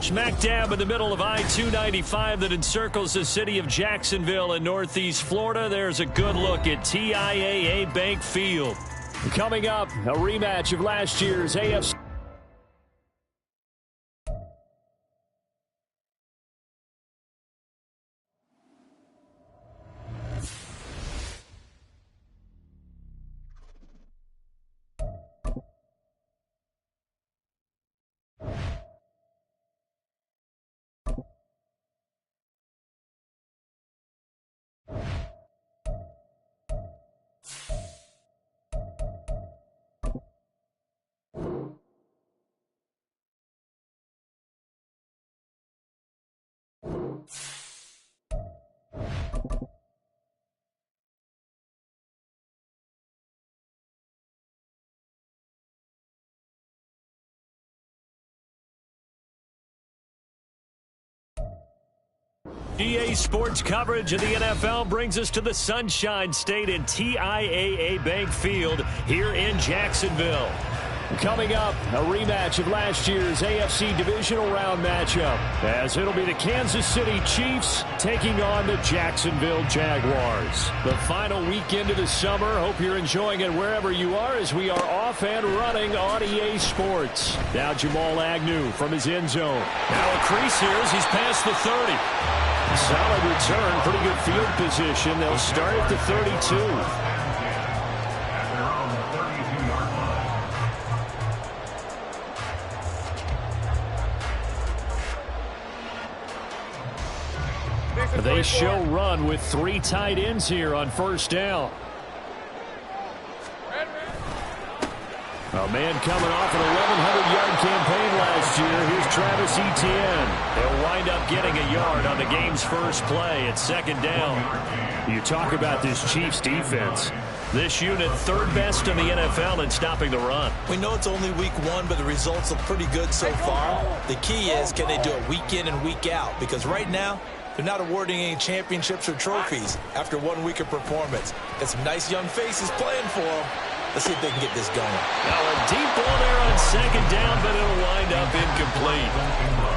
Smack dab in the middle of I-295 that encircles the city of Jacksonville in northeast Florida. There's a good look at TIAA Bank Field. Coming up, a rematch of last year's AFC. EA Sports coverage of the NFL brings us to the Sunshine State and TIAA Bank Field here in Jacksonville. Coming up, a rematch of last year's AFC Divisional Round matchup, as it'll be the Kansas City Chiefs taking on the Jacksonville Jaguars. The final weekend of the summer. Hope you're enjoying it wherever you are as we are off and running on EA Sports. Now Jamal Agnew from his end zone. Now a crease here as he's past the 30. Solid return, pretty good field position. They'll start at the 32. They show run with 3 tight ends here on first down. A man coming off an 1,100-yard campaign last year. Here's Travis Etienne. They'll wind up getting a yard on the game's first play at second down. You talk about this Chiefs defense. This unit third best in the NFL in stopping the run. We know it's only week 1, but the results look pretty good so far. The key is, can they do it week in and week out? Because right now, they're not awarding any championships or trophies after 1 week of performance. Got some nice young faces playing for them. Let's see if they can get this going. Now a deep ball there on second down, but it'll wind up incomplete.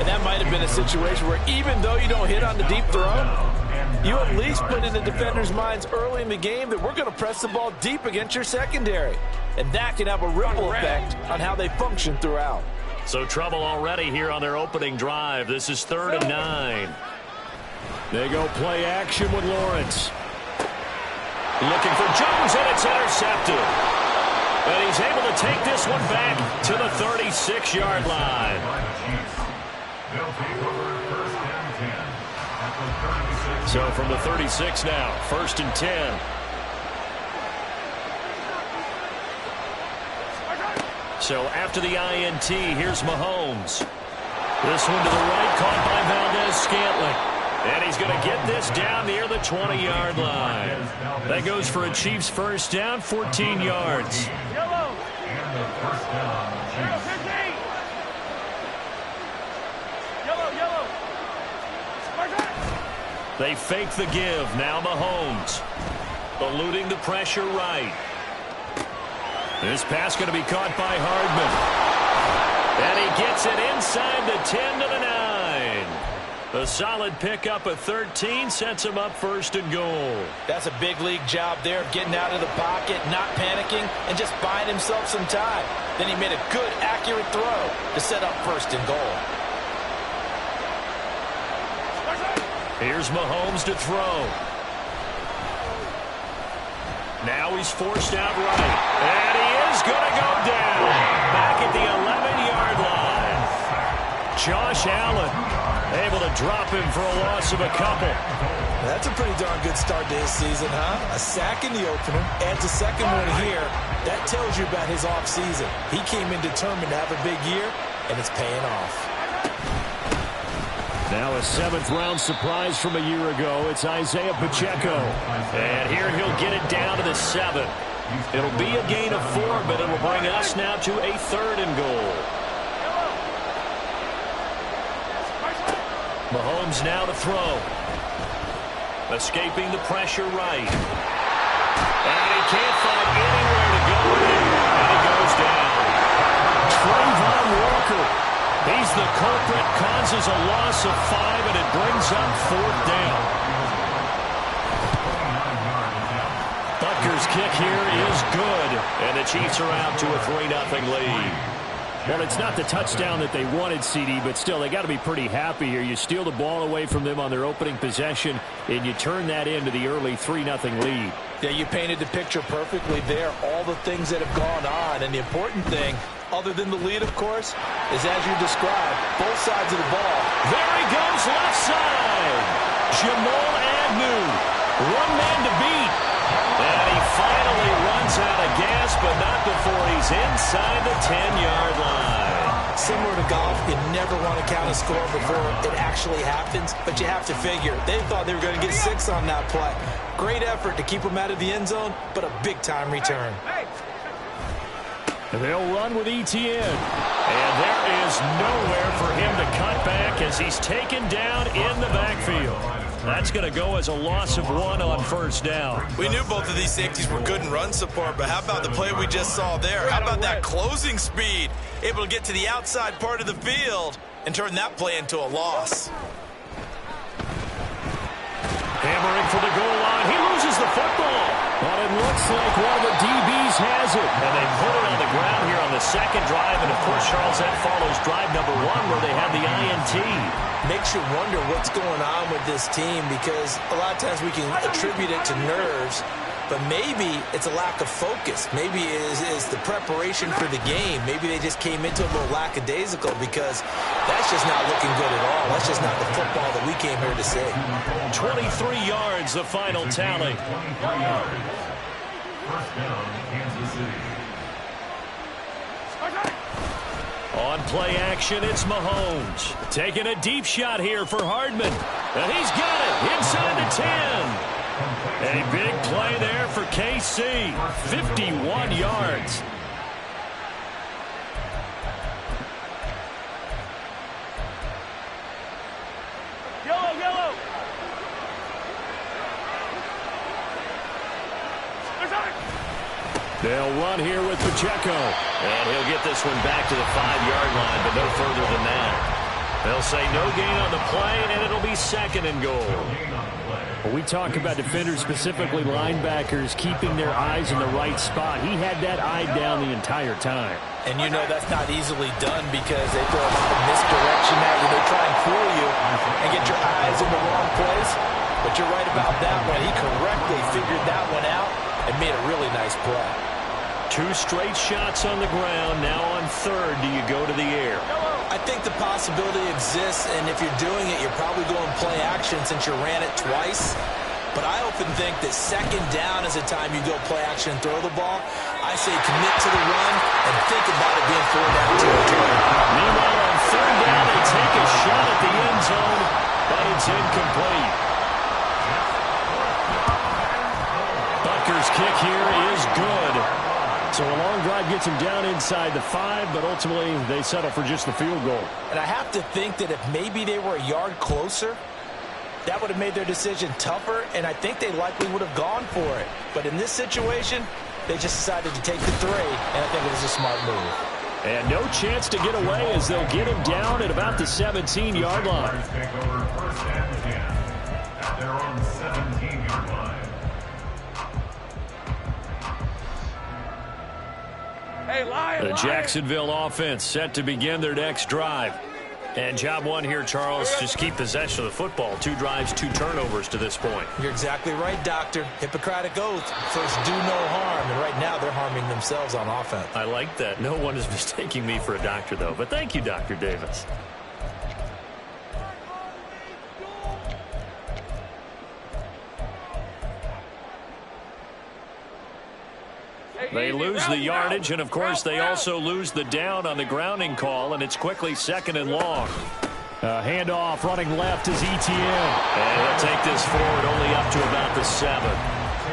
And that might have been a situation where even though you don't hit on the deep throw, you at least put in the defenders' minds early in the game that we're going to press the ball deep against your secondary. And that can have a ripple effect on how they function throughout. So trouble already here on their opening drive. This is 3rd and 9. They go play action with Lawrence. Looking for Jones, and it's intercepted. And he's able to take this one back to the 36-yard line. So from the 36 now, 1st and 10. So after the INT, here's Mahomes. This one to the right, caught by Valdez-Scantling. And he's going to get this down near the 20-yard line. That goes for a Chiefs first down, 14 yards. Yellow. Yellow. They fake the give. Now Mahomes. Eluding the pressure right. This pass going to be caught by Hardman. And he gets it inside the 10 to the 9. A solid pickup at 13 sets him up 1st and goal. That's a big league job there of getting out of the pocket, not panicking, and just buying himself some time. Then he made a good, accurate throw to set up 1st and goal. Here's Mahomes to throw. Now he's forced out right. And he is going to go down. Back at the 11-yard line. Josh Allen able to drop him for a loss of a couple. That's a pretty darn good start to his season, huh? A sack in the opener, adds a second one here. That tells you about his offseason. He came in determined to have a big year, and it's paying off. Now a 7th-round surprise from a year ago. It's Isaiah Pacheco. And here he'll get it down to the 7. It'll be a gain of 4, but it'll bring us now to a 3rd and goal. Mahomes now to throw. Escaping the pressure right. And he can't find anywhere to go. And he goes down. Trayvon Walker He's the culprit, causes a loss of 5, and it brings up 4th down. Butker's kick here is good, and the Chiefs are out to a 3-0 lead. Well, it's not the touchdown that they wanted, CD, but still, they got to be pretty happy here. You steal the ball away from them on their opening possession, and you turn that into the early 3-0 lead. Yeah, you painted the picture perfectly there. All the things that have gone on, and the important thing, other than the lead, of course, is as you described, both sides of the ball. There he goes, left side. Jamal Agnew, one man to beat. And he finally runs out of gas, but not before he's inside the 10-yard line. Similar to golf, you never want to count a score before it actually happens, but you have to figure. They thought they were going to get 6 on that play. Great effort to keep them out of the end zone, but a big-time return. They'll run with Etienne. And there is nowhere for him to cut back as he's taken down in the backfield. That's going to go as a loss of 1 on 1st down. We knew both of these safeties were good in run support, but how about the play we just saw there? How about that closing speed? Able to get to the outside part of the field and turn that play into a loss. Hammering for the goal line. He loses the football. But it looks like one of the DBs has it. And they put it on the ground here on the 2nd drive. And, of course, Charles, that follows drive number 1 where they had the INT. Makes you wonder what's going on with this team because a lot of times we can attribute it to nerves, but maybe it's a lack of focus. Maybe it is the preparation for the game. Maybe they just came into a little lackadaisical because that's just not looking good at all. That's just not the football that we came here to see. 23 yards, the final tally. 23 yards. First down, Kansas City. On play action, it's Mahomes. Taking a deep shot here for Hardman. And he's got it inside the 10. A big play there for KC. 51 yards. Yellow, yellow. They'll run here with Pacheco. And he'll get this one back to the 5-yard line, but no further than that. They'll say no gain on the play, and it'll be 2nd and goal. Well, we talk about defenders, specifically linebackers, keeping their eyes in the right spot. He had that eye down the entire time. And you know that's not easily done because they throw a lot of misdirection at you. They try and fool you and get your eyes in the wrong place. But you're right about that one. He correctly figured that one out and made a really nice play. 2 straight shots on the ground. Now on 3rd, do you go to the air? I think the possibility exists, and if you're doing it, you're probably going play action since you ran it twice. But I often think that 2nd down is the time you go play action and throw the ball. I say commit to the run and think about it being 4-down territory. Meanwhile, on 3rd down, they take a shot at the end zone, but it's incomplete. Butker's kick here is good. So a long drive gets him down inside the 5, but ultimately they settle for just the field goal. And I have to think that if maybe they were a yard closer, that would have made their decision tougher, and I think they likely would have gone for it. But in this situation, they just decided to take the 3, and I think it was a smart move. And no chance to get away as they'll get him down at about the 17-yard line. Take over 1st and 10 at their own 17-yard line. Hey, lion, The Jacksonville offense set to begin their next drive. And job 1 here, Charles, just keep possession of the football. 2 drives, 2 turnovers to this point. You're exactly right, Doctor. Hippocratic oath. First, do no harm. And right now, they're harming themselves on offense. I like that. No one is mistaking me for a doctor, though. But thank you, Dr. Davis. They lose the yardage, and, of course, they also lose the down on the grounding call, and it's quickly 2nd and long. Handoff running left is Etienne. And he'll take this forward only up to about the 7.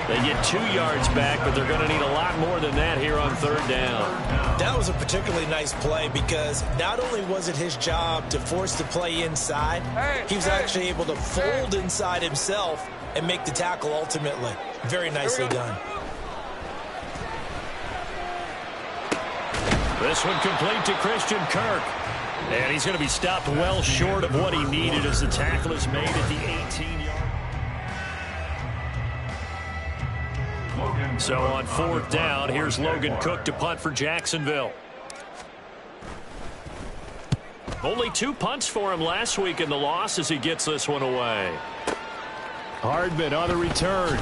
They get 2 yards back, but they're going to need a lot more than that here on 3rd down. That was a particularly nice play because not only was it his job to force the play inside, he was actually able to fold inside himself and make the tackle ultimately. Very nicely done. This one complete to Christian Kirk. And he's going to be stopped well short of what he needed as the tackle is made at the 18-yard. So on 4th down, here's Logan Cook to punt for Jacksonville. Only 2 punts for him last week in the loss as he gets this one away. Hardman on the return.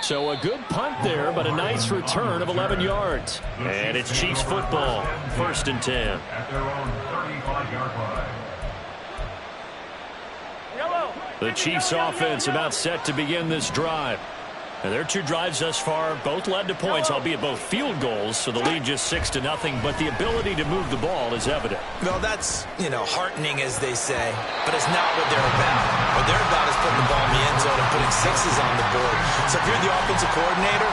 So a good punt there, but a nice return of 11 yards. And it's Chiefs football, 1st and 10. At their own 35-yard line. The Chiefs offense about set to begin this drive. And their 2 drives thus far both led to points, albeit both field goals, so the lead just 6-0, but the ability to move the ball is evident. Well, that's, heartening, as they say, but it's not what they're about. What they're about is putting the ball in the end zone and putting 6s on the board. So if you're the offensive coordinator,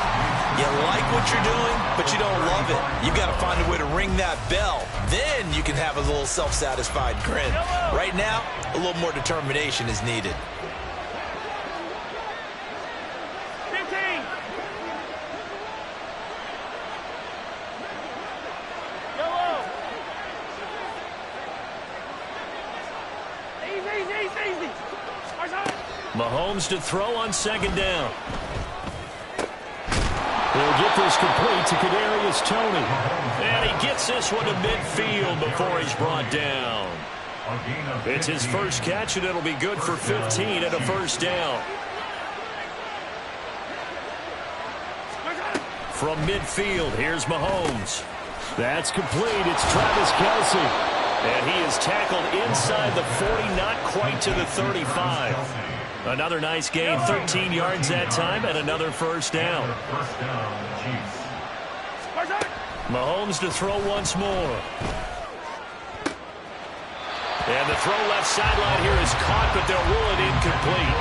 you like what you're doing, but you don't love it. You've got to find a way to ring that bell. Then you can have a little self-satisfied grin. Right now, a little more determination is needed. Mahomes to throw on 2nd down. He'll get this complete to Kadarius Toney. And he gets this one to midfield before he's brought down. It's his first catch, and it'll be good for 15 at a 1st down. From midfield, here's Mahomes. That's complete. It's Travis Kelce. And he is tackled inside the 40, not quite to the 35. Another nice gain, 13 yards that time, and another 1st down. Mahomes to throw once more. And the throw left sideline here is caught, but they'll rule it incomplete.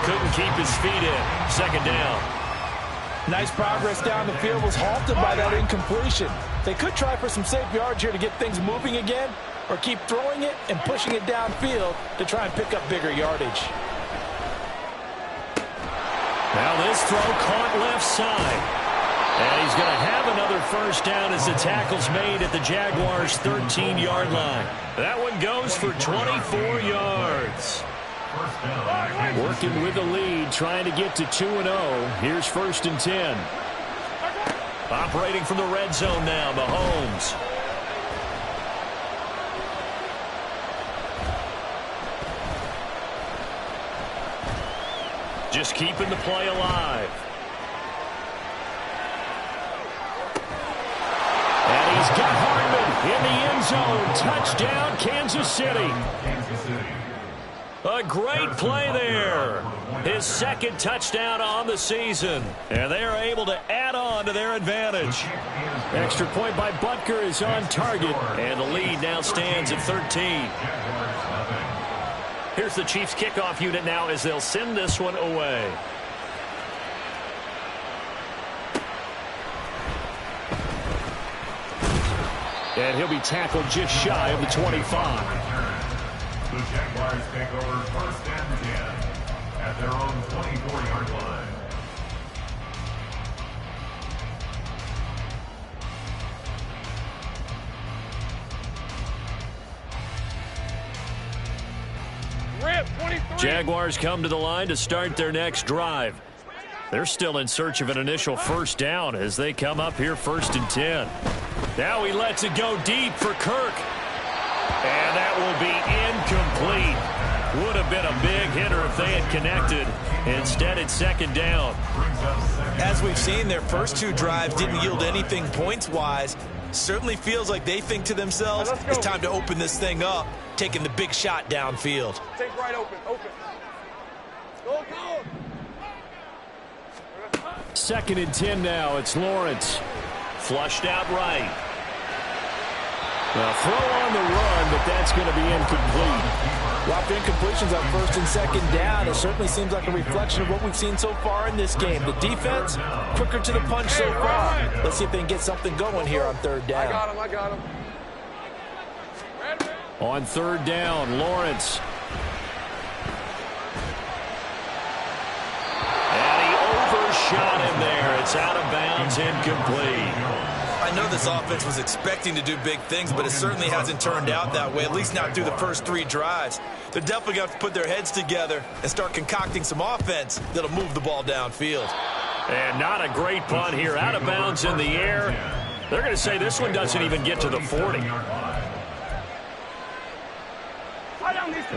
Couldn't keep his feet in. 2nd down. Nice progress down the field, was halted by that incompletion. They could try for some safe yards here to get things moving again, or keep throwing it and pushing it downfield to try and pick up bigger yardage. Now this throw caught left side. And he's going to have another 1st down as the tackle's made at the Jaguars' 13-yard line. That one goes for 24 yards. Working with the lead, trying to get to 2-0. Here's 1st and 10. Operating from the red zone now, Mahomes. Just keeping the play alive. And he's got Hardman in the end zone. Touchdown, Kansas City. A great play there. His 2nd touchdown on the season. And they are able to add on to their advantage. Extra point by Butker is on target. And the lead now stands at 13. Here's the Chiefs kickoff unit now as they'll send this one away. And he'll be tackled just shy of the 25. The Jaguars take over 1st and 10 at their own 24-yard line. Jaguars come to the line to start their next drive. They're still in search of an initial 1st down as they come up here 1st and 10. Now he lets it go deep for Kirk. And that will be incomplete. Would have been a big hitter if they had connected. Instead, it's 2nd down. As we've seen, their first 2 drives didn't yield anything points-wise. Certainly feels like they think to themselves, it's time to open this thing up, taking the big shot downfield. Take right open. Go. 2nd and 10 now. It's Lawrence. Flushed out right. Now throw on the run, but that's going to be incomplete. Well, the incompletions on 1st and 2nd down, it certainly seems like a reflection of what we've seen so far in this game. The defense, quicker to the punch so far. Let's see if they can get something going here on 3rd down. I got him. On 3rd down, Lawrence. And he overshot him there. It's out of bounds, incomplete. I I know this offense was expecting to do big things, but it certainly hasn't turned out that way, at least not through the first 3 drives. They're definitely going to have to put their heads together and start concocting some offense that'll move the ball downfield. And not a great punt here. Out of bounds in the air. They're going to say this one doesn't even get to the 40.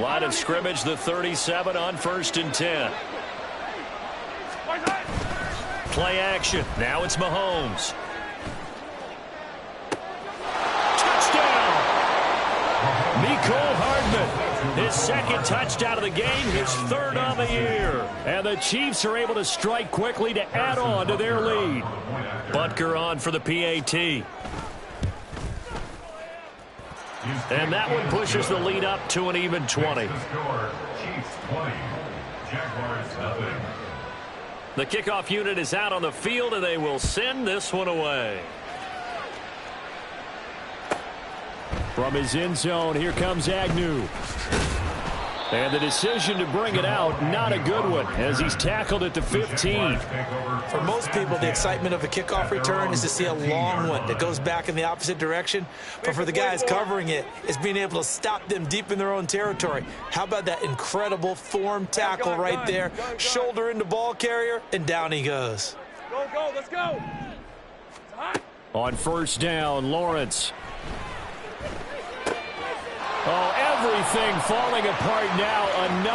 Line of scrimmage, the 37 on 1st and 10. Play action. Now it's Mahomes. Touchdown! Mecole Hardman. His 2nd touchdown of the game, his 3rd on the year. And the Chiefs are able to strike quickly to add on to their lead. Butker on for the PAT. And that one pushes the lead up to an even 20. The kickoff unit is out on the field, and they will send this one away. From his end zone, here comes Agnew. And the decision to bring it out, not a good one, as he's tackled at the 15. For most people, the excitement of a kickoff return is to see a long one that goes back in the opposite direction. But for the guys covering it, it's being able to stop them deep in their own territory. How about that incredible form tackle right there? Shoulder into ball carrier, and down he goes. Go, let's go. On 1st down, Lawrence. Oh, everything falling apart now. Another